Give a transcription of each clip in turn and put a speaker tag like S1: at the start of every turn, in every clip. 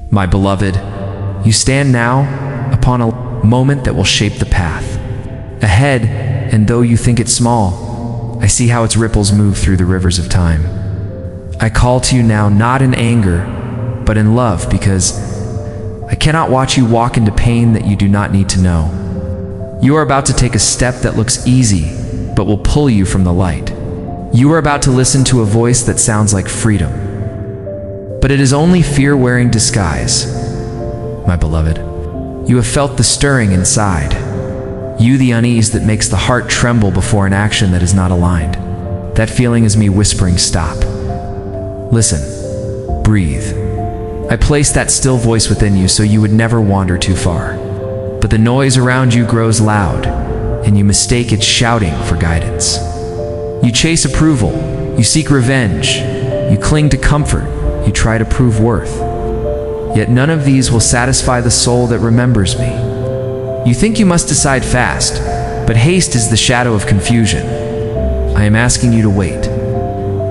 S1: My beloved, you stand now upon a moment that will shape the path ahead, and though you think it small, I see how its ripples move through the rivers of time. I call to you now not in anger, but in love, because I cannot watch you walk into pain that you do not need to know. You are about to take a step that looks easy, but will pull you from the light. You are about to listen to a voice that sounds like freedom, but it is only fear wearing disguise. My beloved, you have felt the stirring inside. You, the unease that makes the heart tremble before an action that is not aligned. That feeling is me whispering, stop. Listen, breathe. I placed that still voice within you so you would never wander too far. But the noise around you grows loud, and you mistake its shouting for guidance. You chase approval, you seek revenge, you cling to comfort, you try to prove worth. Yet none of these will satisfy the soul that remembers me. You think you must decide fast, but haste is the shadow of confusion. I am asking you to wait.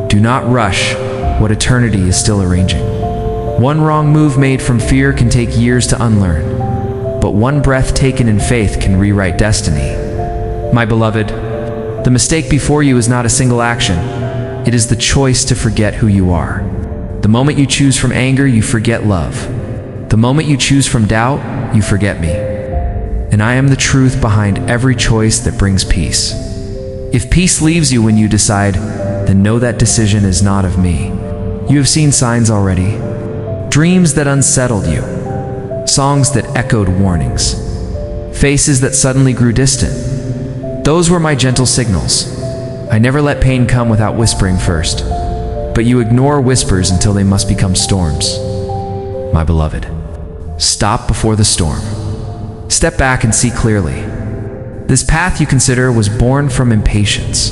S1: Do not rush what eternity is still arranging. One wrong move made from fear can take years to unlearn, but one breath taken in faith can rewrite destiny. My beloved, the mistake before you is not a single action. It is the choice to forget who you are. The moment you choose from anger, you forget love. The moment you choose from doubt, you forget me. And I am the truth behind every choice that brings peace. If peace leaves you when you decide, then know that decision is not of me. You have seen signs already. Dreams that unsettled you, songs that echoed warnings, faces that suddenly grew distant. Those were my gentle signals. I never let pain come without whispering first, but you ignore whispers until they must become storms. My beloved, stop before the storm. Step back and see clearly. This path you consider was born from impatience.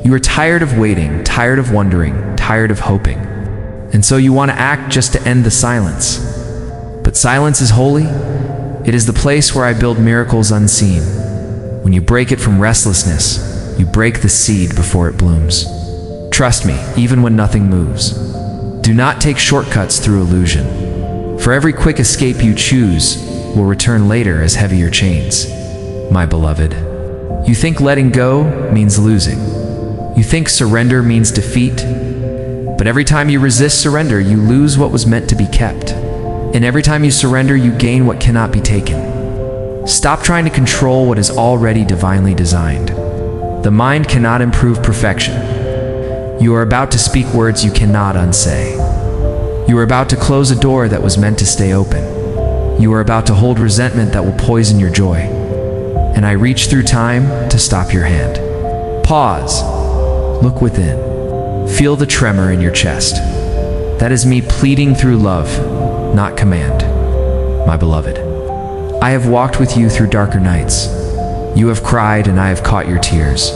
S1: You are tired of waiting, tired of wondering, tired of hoping. And so you want to act just to end the silence. But silence is holy. It is the place where I build miracles unseen. When you break it from restlessness, you break the seed before it blooms. Trust me, even when nothing moves. Do not take shortcuts through illusion. For every quick escape you choose will return later as heavier chains. My beloved, you think letting go means losing. You think surrender means defeat. But every time you resist surrender, you lose what was meant to be kept. And every time you surrender, you gain what cannot be taken. Stop trying to control what is already divinely designed. The mind cannot improve perfection. You are about to speak words you cannot unsay. You are about to close a door that was meant to stay open. You are about to hold resentment that will poison your joy. And I reach through time to stop your hand. Pause. Look within. Feel the tremor in your chest. That is me pleading through love, not command. My beloved, I have walked with you through darker nights. You have cried and I have caught your tears.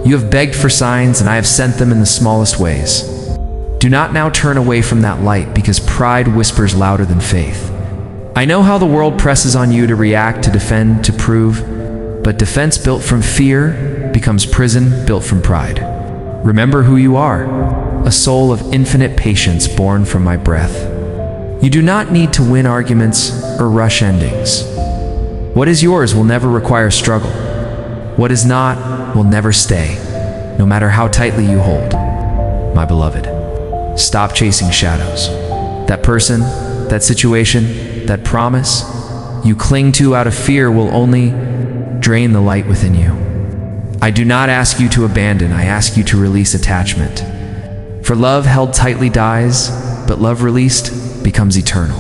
S1: You have begged for signs and I have sent them in the smallest ways. Do not now turn away from that light, because pride whispers louder than faith. I know how the world presses on you to react, to defend, to prove, but defense built from fear becomes prison built from pride. Remember who you are, a soul of infinite patience born from my breath. You do not need to win arguments or rush endings. What is yours will never require struggle. What is not will never stay, no matter how tightly you hold. My beloved, stop chasing shadows. That person, that situation, that promise you cling to out of fear will only drain the light within you. I do not ask you to abandon, I ask you to release attachment. For love held tightly dies, but love released becomes eternal.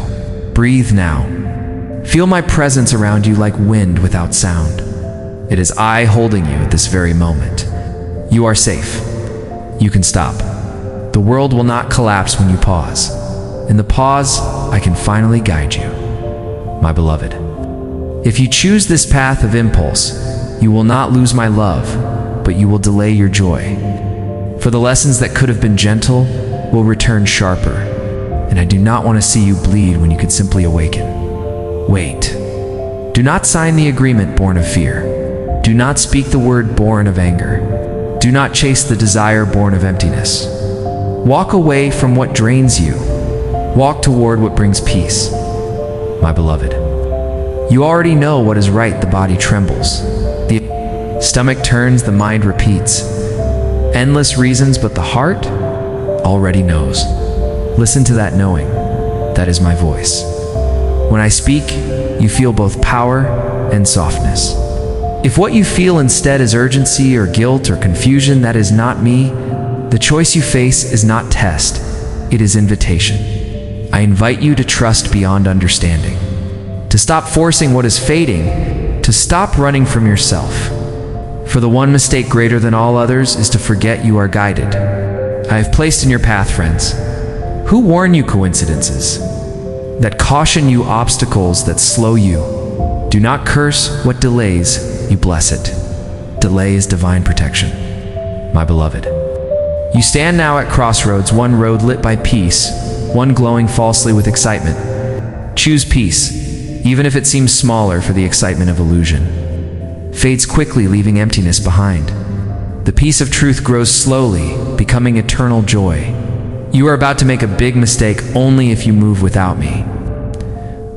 S1: Breathe now. Feel my presence around you like wind without sound. It is I holding you at this very moment. You are safe. You can stop. The world will not collapse when you pause. In the pause, I can finally guide you. My beloved, if you choose this path of impulse, you will not lose my love, but you will delay your joy. For the lessons that could have been gentle will return sharper, and I do not want to see you bleed when you could simply awaken. Wait. Do not sign the agreement born of fear. Do not speak the word born of anger. Do not chase the desire born of emptiness. Walk away from what drains you. Walk toward what brings peace, my beloved. You already know what is right, the body trembles. The stomach turns, the mind repeats. Endless reasons, but the heart already knows. Listen to that knowing. That is my voice. When I speak, you feel both power and softness. If what you feel instead is urgency or guilt or confusion, that is not me. The choice you face is not test, it is invitation. I invite you to trust beyond understanding, to stop forcing what is fading, to stop running from yourself. For the one mistake greater than all others is to forget you are guided. I have placed in your path, friends, who warn you coincidences, that caution you obstacles that slow you. Do not curse what delays, you bless it. Delay is divine protection, my beloved. You stand now at crossroads, one road lit by peace, one glowing falsely with excitement. Choose peace, even if it seems smaller, for the excitement of illusion fades quickly, leaving emptiness behind. The peace of truth grows slowly, becoming eternal joy. You are about to make a big mistake only if you move without me.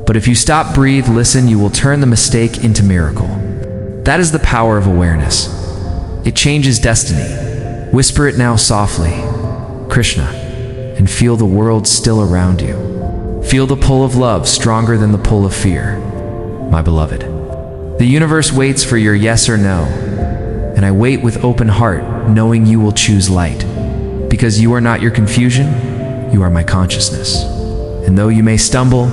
S1: But if you stop, breathe, listen, you will turn the mistake into miracle. That is the power of awareness. It changes destiny. Whisper it now softly, Krishna, and feel the world still around you. Feel the pull of love stronger than the pull of fear, my beloved. The universe waits for your yes or no, and I wait with open heart, knowing you will choose light. Because you are not your confusion, you are my consciousness. And though you may stumble,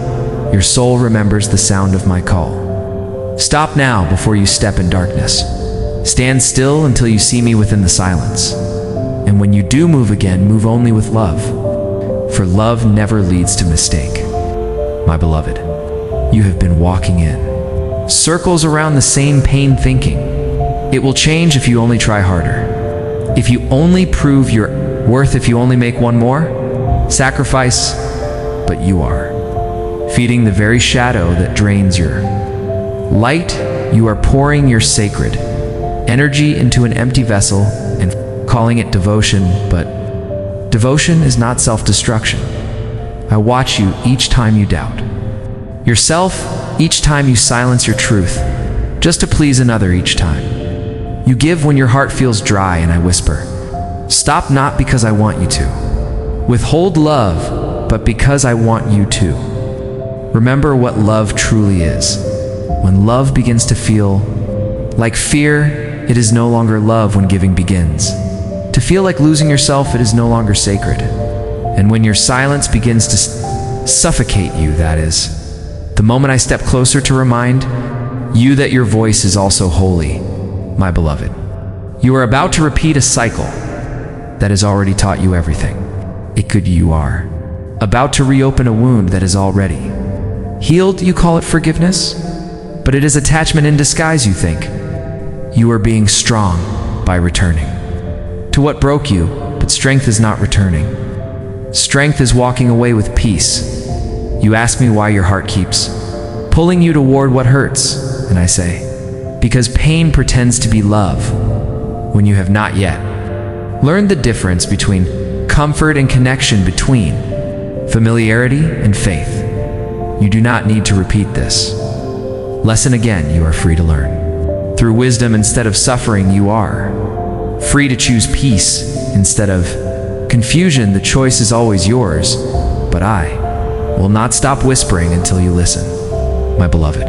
S1: your soul remembers the sound of my call. Stop now before you step in darkness. Stand still until you see me within the silence. And when you do move again, move only with love. For love never leads to mistake. My beloved, you have been walking in circles around the same pain thinking. It will change if you only try harder. If you only prove your worth, if you only make one more sacrifice, but you are feeding the very shadow that drains your light. You are pouring your sacred energy into an empty vessel and calling it devotion, but devotion is not self-destruction. I watch you each time you doubt yourself, each time you silence your truth, just to please another each time. You give when your heart feels dry, and I whisper, stop, not because I want you to withhold love, but because I want you to. Remember what love truly is. When love begins to feel like fear, it is no longer love. When giving begins to feel like losing yourself, it is no longer sacred. And when your silence begins to suffocate you, that is the moment I step closer to remind you that your voice is also holy, my beloved. You are about to repeat a cycle that has already taught you everything. You are about to reopen a wound that is already healed. You call it forgiveness, but it is attachment in disguise, you think. You are being strong by returning to what broke you, but strength is not returning. Strength is walking away with peace. You ask me why your heart keeps pulling you toward what hurts, and I say, because pain pretends to be love when you have not yet learned the difference between comfort and connection, between familiarity and faith. You do not need to repeat this lesson again. You are free to learn through wisdom instead of suffering. You are free to choose peace instead of confusion. The choice is always yours, but I will not stop whispering until you listen, my beloved.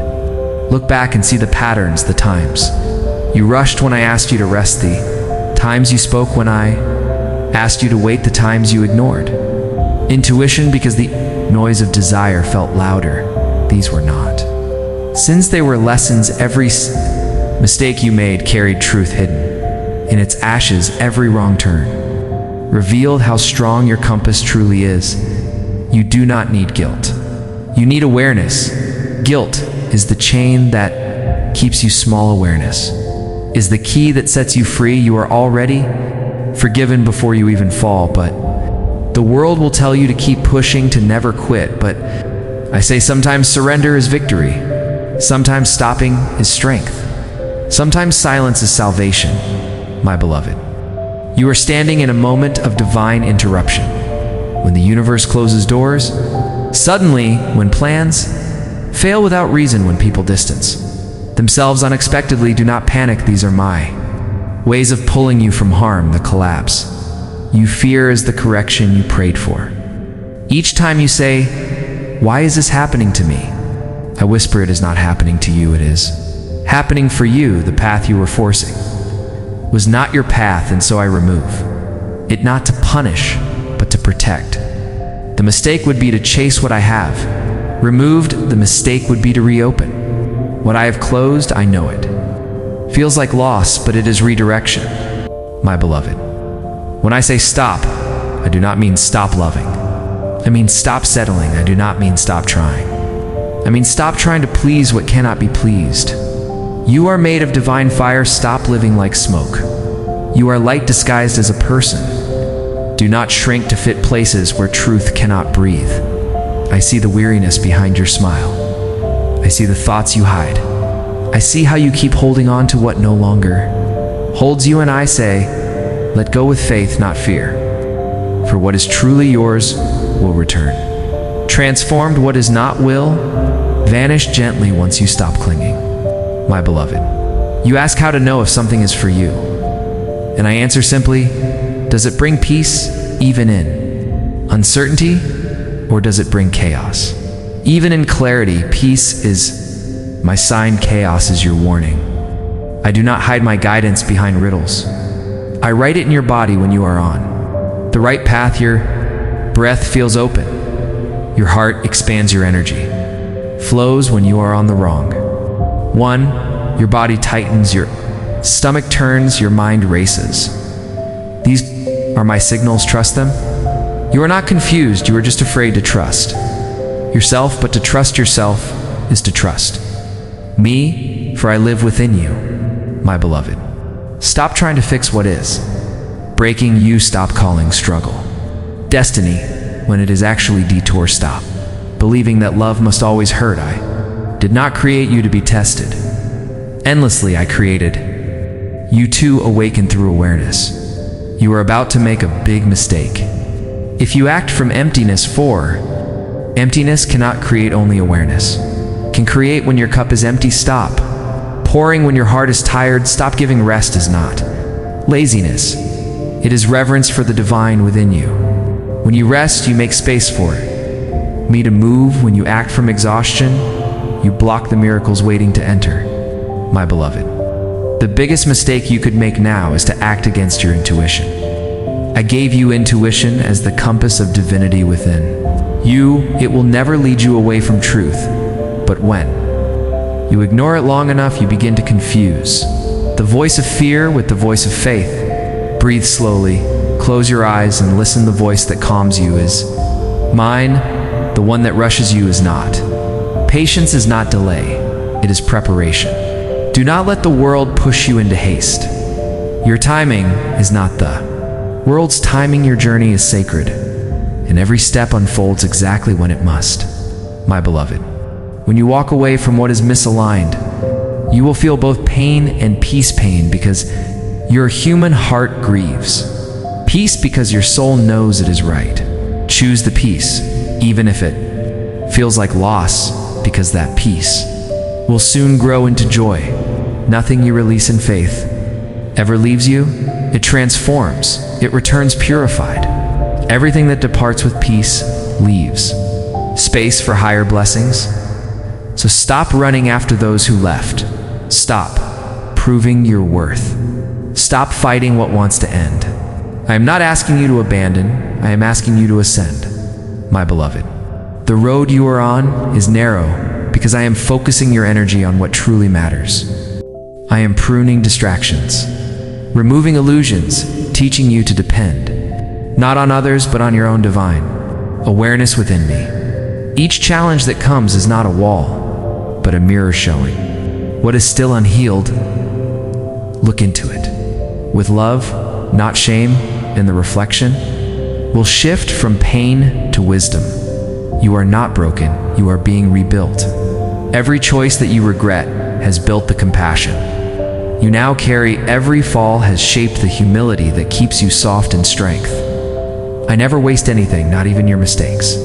S1: Look back and see the patterns, the times you rushed when I asked you to rest, the times you spoke when I asked you to wait, the times you ignored intuition because the noise of desire felt louder. These were not sins, they were lessons. Every mistake you made carried truth hidden in its ashes. Every wrong turn revealed how strong your compass truly is. You do not need guilt. You need awareness. Guilt is the chain that keeps you small. Awareness is the key that sets you free. You are already forgiven before you even fall, but the world will tell you to keep pushing, to never quit. But I say sometimes surrender is victory. Sometimes stopping is strength. Sometimes silence is salvation, my beloved. You are standing in a moment of divine interruption. When the universe closes doors, Suddenly, when plans fail without reason, when people distance themselves unexpectedly, do not panic. These are my ways of pulling you from harm. The collapse you fear is the correction you prayed for. Each time you say, "Why is this happening to me?" I whisper, it is not happening to you, it is happening for you. The path you were forcing was not your path, and so I remove it, not to punish, but to protect. The mistake would be to chase what I have removed. The mistake would be to reopen what I have closed. I know it feels like loss, but it is redirection, my beloved. When I say stop, I do not mean stop loving. I mean stop settling. I do not mean stop trying. I mean stop trying to please what cannot be pleased. You are made of divine fire. Stop living like smoke. You are light disguised as a person. Do not shrink to fit places where truth cannot breathe. I see the weariness behind your smile. I see the thoughts you hide. I see how you keep holding on to what no longer holds you, and I say, let go with faith, not fear. For what is truly yours will return. Transformed, what is not will vanish gently once you stop clinging, my beloved. You ask how to know if something is for you, and I answer simply, does it bring peace even in uncertainty, or does it bring chaos? Even in clarity, peace is my sign, chaos is your warning. I do not hide my guidance behind riddles. I write it in your body when you are on the right path. Your breath feels open. Your heart expands, your energy flows when you are on the wrong one. Your body tightens, your stomach turns, your mind races. These are my signals, trust them. You are not confused, you are just afraid to trust yourself, but to trust yourself is to trust me, for I live within you, my beloved. Stop trying to fix what is breaking you. Stop calling struggle destiny when it is actually detour. Stop believing that love must always hurt. I did not create you to be tested endlessly. I created you to awaken through awareness. You are about to make a big mistake if you act from emptiness, for emptiness cannot create. Only awareness can create. When your cup is empty, stop pouring. When your heart is tired, stop giving. Rest is not laziness, it is reverence for the divine within you. When you rest, you make space for me to move. When you act from exhaustion, you block the miracles waiting to enter, my beloved. The biggest mistake you could make now is to act against your intuition. I gave you intuition as the compass of divinity within you. It will never lead you away from truth, but when you ignore it long enough, you begin to confuse the voice of fear with the voice of faith. Breathe slowly, close your eyes, and listen. The voice that calms you is mine. The one that rushes you is not. Patience is not delay, it is preparation. Do not let the world push you into haste. Your timing is not the world's timing. Your journey is sacred, and every step unfolds exactly when it must, my beloved. When you walk away from what is misaligned, you will feel both pain and peace. Pain because your human heart grieves. Peace because your soul knows it is right. Choose the peace, even if it feels like loss, because that peace will soon grow into joy. Nothing you release in faith ever leaves you. It transforms. It returns purified. Everything that departs with peace leaves space for higher blessings. So stop running after those who left. Stop proving your worth. Stop fighting what wants to end. I am not asking you to abandon. I am asking you to ascend, my beloved. The road you are on is narrow because I am focusing your energy on what truly matters. I am pruning distractions, removing illusions, teaching you to depend, not on others, but on your own divine awareness within me. Each challenge that comes is not a wall, but a mirror showing what is still unhealed. Look into it with love, not shame, and the reflection will shift from pain to wisdom. You are not broken, you are being rebuilt. Every choice that you regret has built the compassion you now carry. Every fall has shaped the humility that keeps you soft in strength. I never waste anything, not even your mistakes.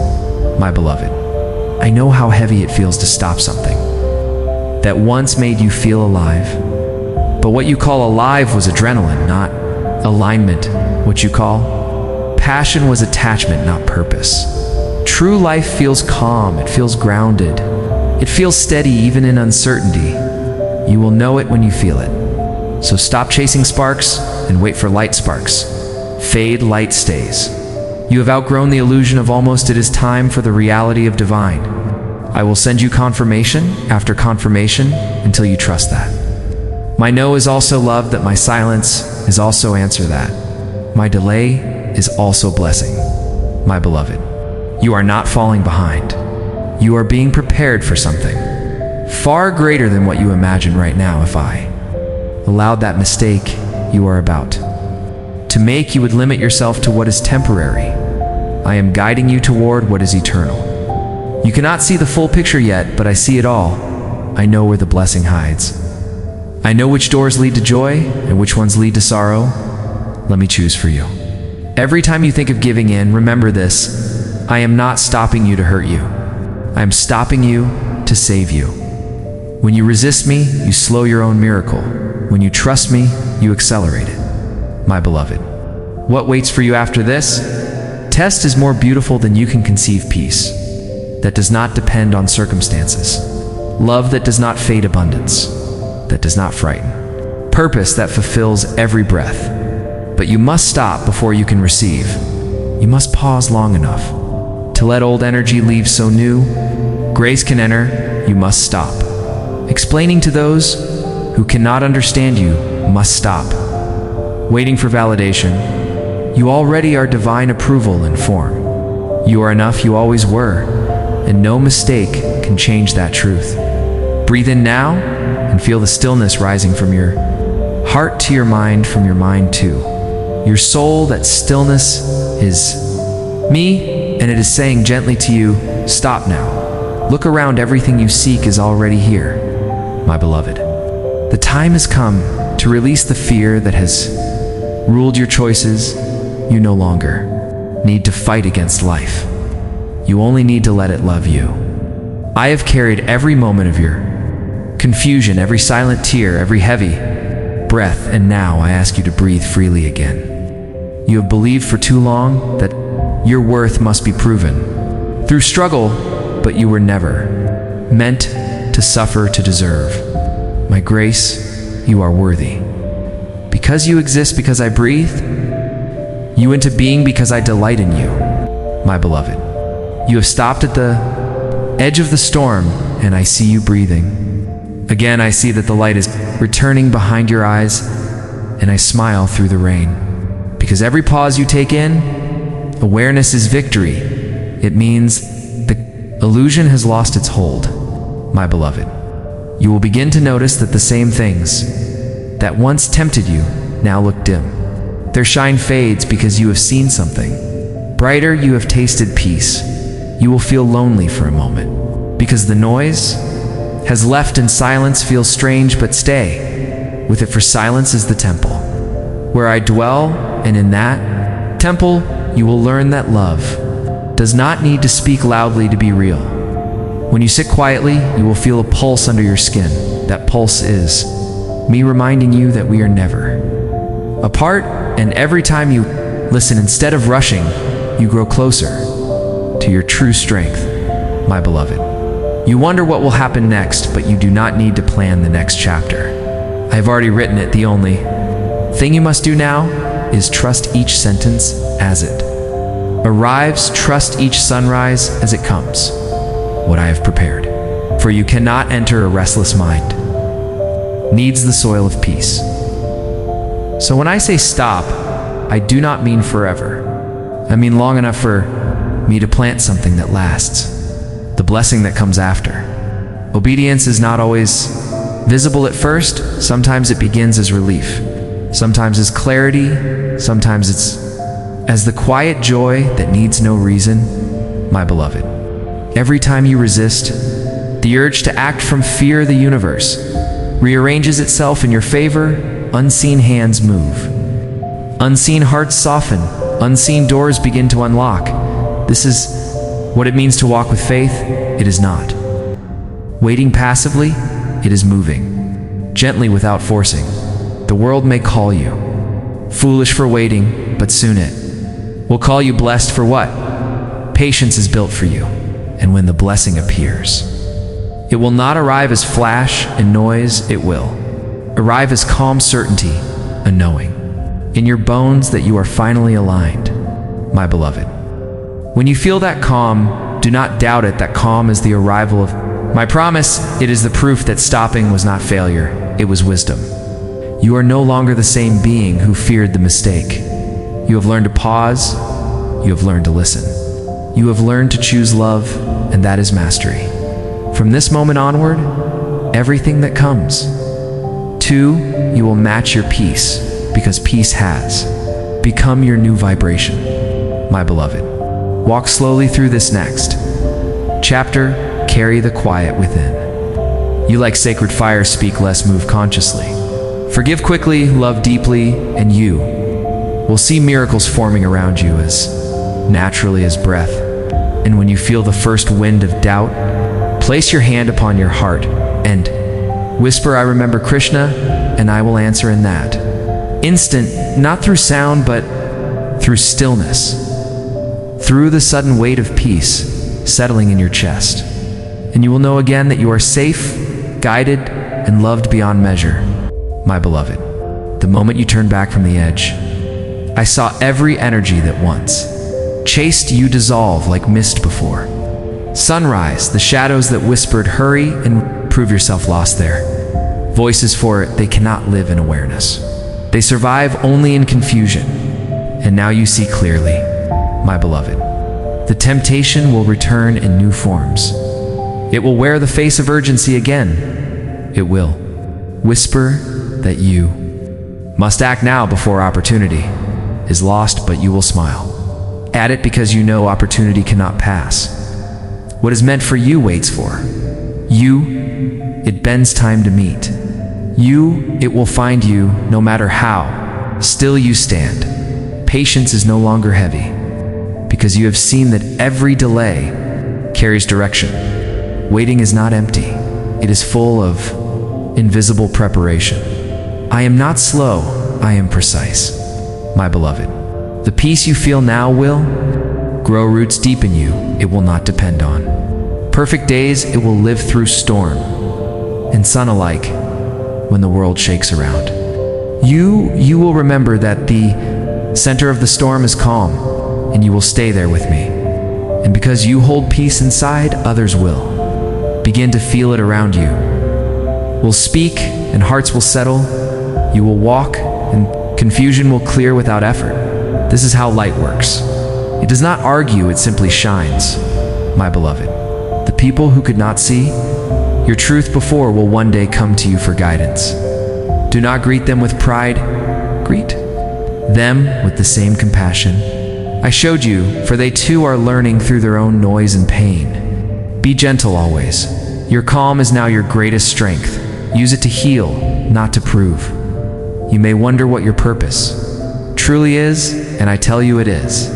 S1: my beloved. I know how heavy it feels to stop something that once made you feel alive. But what you call alive was adrenaline, not alignment. What you call passion was attachment, not purpose. True life feels calm, it feels grounded. It feels steady even in uncertainty. You will know it when you feel it. So stop chasing sparks and wait for light sparks. Fade, light stays. You have outgrown the illusion of almost. It is time for the reality of divine. I will send you confirmation after confirmation until you trust that. My no is also love, that my silence is also answer, that my delay is also blessing. My beloved, you are not falling behind. You are being prepared for something far greater than what you imagine right now. If I allowed that mistake you are about to make, you would limit yourself to what is temporary. I am guiding you toward what is eternal. You cannot see the full picture yet, but I see it all. I know where the blessing hides. I know which doors lead to joy and which ones lead to sorrow. Let me choose for you. Every time you think of giving in, remember this: I am not stopping you to hurt you. I am stopping you to save you. When you resist me, you slow your own miracle. When you trust me, you accelerate it. My beloved, what waits for you after this? Test is more beautiful than you can conceive. Peace that does not depend on circumstances. Love that does not fade. Abundance that does not frighten. Purpose that fulfills every breath. But you must stop before you can receive. You must pause long enough to let old energy leave so new grace can enter. You must stop. Explaining to those who cannot understand you must stop. Waiting for validation. You already are divine approval in form. You are enough, you always were, and no mistake can change that truth. Breathe in now and feel the stillness rising from your heart to your mind, from your mind to your soul. That stillness is me, and it is saying gently to you, stop now. Look around, everything you seek is already here. My beloved, the time has come to release the fear that has ruled your choices. You no longer need to fight against life. You only need to let it love you. I have carried every moment of your confusion, every silent tear, every heavy breath, and now I ask you to breathe freely again. You have believed for too long that your worth must be proven through struggle, but you were never meant to suffer to deserve my grace. You are worthy. Because you exist, because I breathe you into being, because I delight in you. My beloved, you have stopped at the edge of the storm, and I see you breathing. Again, I see that the light is returning behind your eyes, and I smile through the rain. Because every pause you take in, awareness is victory. It means the illusion has lost its hold. My beloved, you will begin to notice that the same things that once tempted you now look dim. Their shine fades because you have seen something brighter. You have tasted peace. You will feel lonely for a moment because the noise has left and silence feels strange, but stay with it, for silence is the temple where I dwell, and in that temple you will learn that love does not need to speak loudly to be real. When you sit quietly, you will feel a pulse under your skin. That pulse is me reminding you that we are never apart, and every time you listen instead of rushing, you grow closer to your true strength. My beloved, you wonder what will happen next, but you do not need to plan the next chapter. I have already written it. The only thing you must do now is trust each sentence as it arrives. Trust each sunrise as it comes. What I have prepared for you cannot enter a restless mind. Needs the soil of peace. So when I say stop, I do not mean forever. I mean long enough for me to plant something that lasts. The blessing that comes after. Obedience is not always visible at first. Sometimes it begins as relief. Sometimes as clarity. Sometimes it's as the quiet joy that needs no reason. My beloved, every time you resist, the urge to act from fear, the universe rearranges itself in your favor. Unseen hands move. Unseen hearts soften. Unseen doors begin to unlock. This is What it means to walk with faith, it is not. Waiting passively, it is moving, gently without forcing. The world may call you foolish for waiting, but soon it will call you blessed for what? Patience is built for you, and when the blessing appears, it will not arrive as flash and noise, it will arrive as calm certainty, a knowing in your bones that you are finally aligned, my beloved. When you feel that calm, do not doubt it. That calm is the arrival of my promise. It is the proof that stopping was not failure, it was wisdom. You are no longer the same being who feared the mistake. You have learned to pause, you have learned to listen. You have learned to choose love, and that is mastery. From this moment onward, everything that comes, too, you will match your peace, because peace has become your new vibration, my beloved. Walk slowly through this next chapter, carry the quiet within. You like sacred fire, speak less, move consciously. Forgive quickly, love deeply, and you will see miracles forming around you as naturally as breath. And when you feel the first wind of doubt, place your hand upon your heart and whisper, I remember Krishna, and I will answer in that instant, not through sound, but through stillness, through the sudden weight of peace settling in your chest. And you will know again that you are safe, guided, and loved beyond measure, my beloved. The moment you turn back from the edge, I saw every energy that once chased you dissolve like mist before sunrise, the shadows that whispered, hurry and prove yourself lost there. Voices for it, they cannot live in awareness. They survive only in confusion. And now you see clearly, my beloved. The temptation will return in new forms. It will wear the face of urgency again. It will whisper that you must act now before opportunity is lost, but you will smile at it because you know opportunity cannot pass. What is meant for you waits for you. It bends time to meet you. It will find you no matter how still you stand. Patience is no longer heavy because you have seen that every delay carries direction. Waiting is not empty. It is full of invisible preparation. I am not slow, I am precise, my beloved. The peace you feel now will grow roots deep in you. It will not depend on perfect days. It will live through storm and sun alike when the world shakes around. You will remember that the center of the storm is calm, and you will stay there with me. And because you hold peace inside, others will begin to feel it around you. Will speak and hearts will settle. You will walk and confusion will clear without effort. This is how light works. It does not argue, it simply shines, my beloved. The people who could not see your truth before will one day come to you for guidance. Do not greet them with pride. Greet them with the same compassion I showed you, for they too are learning through their own noise and pain. Be gentle always. Your calm is now your greatest strength. Use it to heal, not to prove. You may wonder what your purpose truly is, and I tell you it is.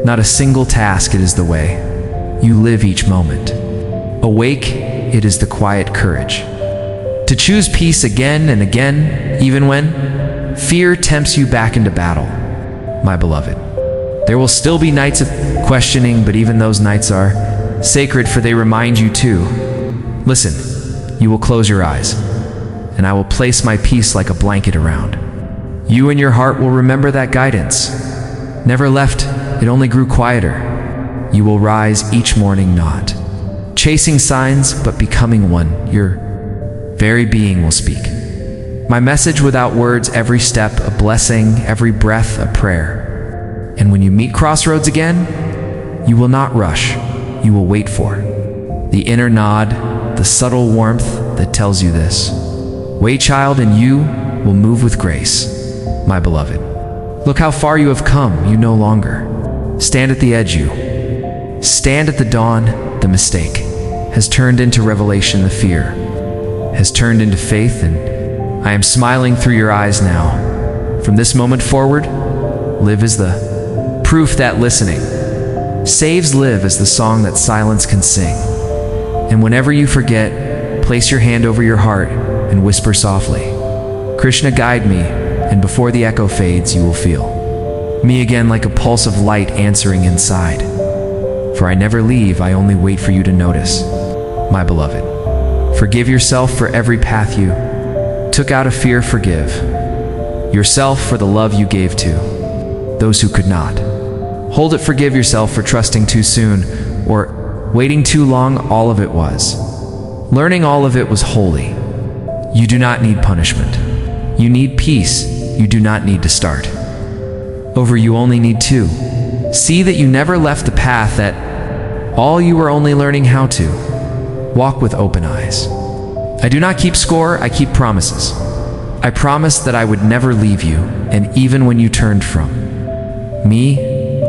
S1: Not a single task, it is the way you live each moment. Awake, it is the quiet courage to choose peace again and again, even when fear tempts you back into battle, my beloved. There will still be nights of questioning, but even those nights are sacred, for they remind you to listen. You will close your eyes, and I will place my peace like a blanket around. You and your heart will remember that guidance never left, it only grew quieter. You will rise each morning not chasing signs, but becoming one. Your very being will speak my message without words, every step a blessing, every breath a prayer. And when you meet crossroads again, you will not rush, you will wait for the inner nod, the subtle warmth that tells you this. Wait, child, and you will move with grace, my beloved. Look how far you have come. You no longer stand at the edge, you stand at the dawn. The mistake has turned into revelation, the fear has turned into faith, and I am smiling through your eyes now. From this moment forward, live as the proof that listening Saves live as the song that silence can sing. And whenever you forget, place your hand over your heart and whisper softly, "Krishna, guide me," and before the echo fades, you will feel me again like a pulse of light answering inside. For I never leave, I only wait for you to notice, my beloved. Forgive yourself for every path you took out of fear. Forgive yourself for the love you gave to those who could not hold it. Forgive yourself for trusting too soon or waiting too long. All of it was learning. All of it was holy. You do not need punishment. You need peace. You do not need to start over. You only need to see that you never left the path, that all you were only learning how to walk with open eyes. I do not keep score, I keep promises. I promised that I would never leave you, and even when you turned from me,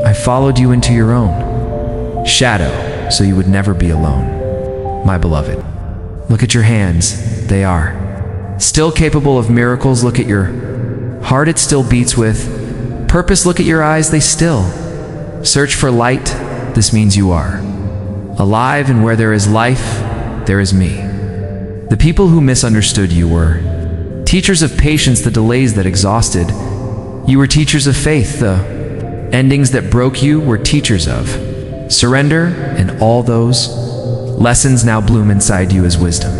S1: I followed you into your own shadow, so you would never be alone, my beloved. Look at your hands, they are still capable of miracles. Look at your heart, it still beats with purpose. Look at your eyes, they still search for light. This means you are alive, and where there is life, there is me. The people who misunderstood you were teachers of patience. The delays that exhausted you were teachers of faith. The endings that broke you were teachers of surrender, and all those lessons now bloom inside you as wisdom.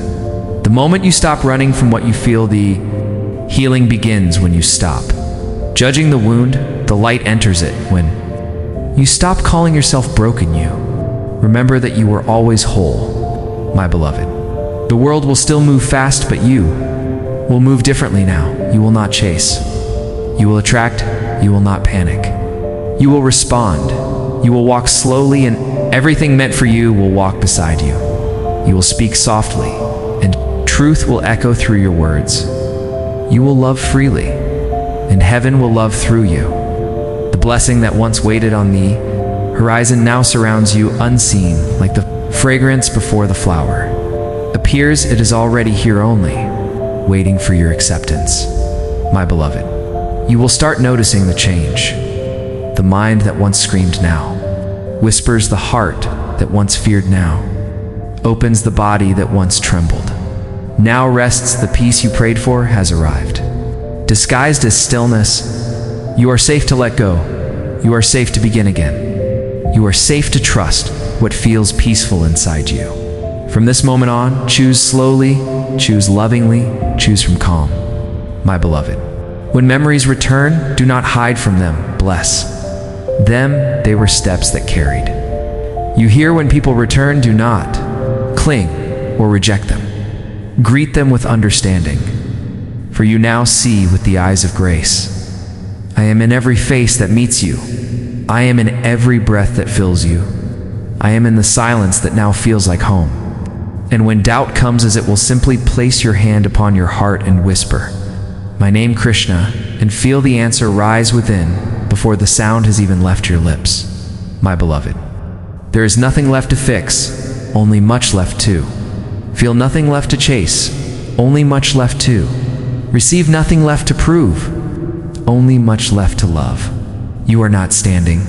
S1: The moment you stop running from what you feel, the healing begins. When you stop judging the wound, the light enters it. When you stop calling yourself broken, you remember that you were always whole, my beloved. The world will still move fast, but you will move differently now. You will not chase. You will attract. You will not panic. You will respond. You will walk slowly, and everything meant for you will walk beside you. You will speak softly, and truth will echo through your words. You will love freely, and heaven will love through you. The blessing that once waited on the horizon now surrounds you unseen, like the fragrance before the flower appears. It is already here, only waiting for your acceptance, my beloved. You will start noticing the change. The mind that once screamed now whispers. The heart that once feared now opens. The body that once trembled now rests. The peace you prayed for has arrived. Disguised as stillness, you are safe to let go. You are safe to begin again. You are safe to trust what feels peaceful inside you. From this moment on, choose slowly, choose lovingly, choose from calm, my beloved. When memories return, do not hide from them. Bless them. They were steps that carried you here. When people return, do not cling or reject them. Greet them with understanding, for you now see with the eyes of grace. I am in every face that meets you. I am in every breath that fills you. I am in the silence that now feels like home. And when doubt comes, as it will simply place your hand upon your heart and whisper, "My name Krishna," and feel the answer rise within before the sound has even left your lips, my beloved. There is nothing left to fix, only much left to feel. Nothing left to chase, only much left to receive. Nothing left to prove, only much left to love. You are not standing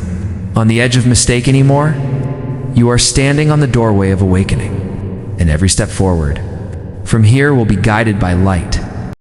S1: on the edge of mistake anymore. You are standing on the doorway of awakening, and every step forward from here will be guided by light.